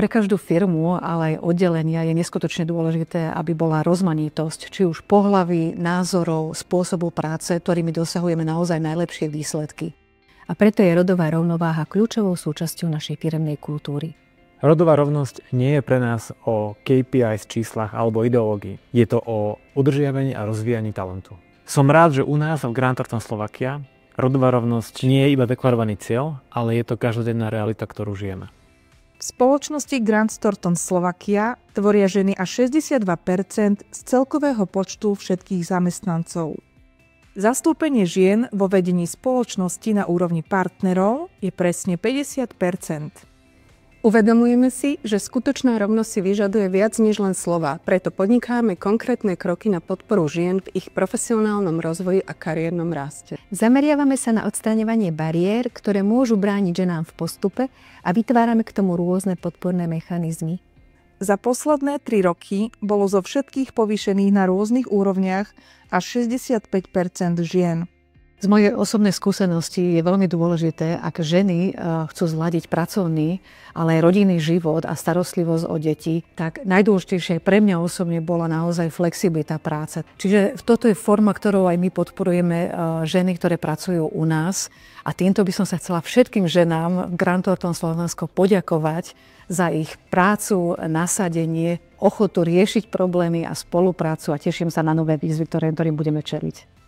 Pre každú firmu, ale aj oddelenia je neskutočne dôležité, aby bola rozmanitosť, či už pohlaví, názorov, spôsobu práce, ktorými dosahujeme naozaj najlepšie výsledky. A preto je rodová rovnováha kľúčovou súčasťou našej firemnej kultúry. Rodová rovnosť nie je pre nás o KPIs, číslach alebo ideológii. Je to o udržiavaní a rozvíjaní talentu. Som rád, že u nás v Grant Thornton Slovakia rodová rovnosť nie je iba deklarovaný cieľ, ale je to každodenná realita, ktorú žijeme. V spoločnosti Grant Thornton Slovakia tvoria ženy až 62% z celkového počtu všetkých zamestnancov. Zastúpenie žien vo vedení spoločnosti na úrovni partnerov je presne 50%. Uvedomujeme si, že skutočná rovnosť si vyžaduje viac než len slova, preto podnikáme konkrétne kroky na podporu žien v ich profesionálnom rozvoji a kariérnom raste. Zameriavame sa na odstráňovanie bariér, ktoré môžu brániť ženám v postupe a vytvárame k tomu rôzne podporné mechanizmy. Za posledné 3 roky bolo zo všetkých povýšených na rôznych úrovniach až 65% žien. Z mojej osobnej skúsenosti je veľmi dôležité, ak ženy chcú zladiť pracovný, ale aj rodinný život a starostlivosť o deti, tak najdôležitejšie pre mňa osobne bola naozaj flexibilita práce. Čiže toto je forma, ktorou aj my podporujeme ženy, ktoré pracujú u nás. A týmto by som sa chcela všetkým ženám v Grant Thornton Slovensko poďakovať za ich prácu, nasadenie, ochotu riešiť problémy a spoluprácu a teším sa na nové výzvy, ktorým budeme čeliť.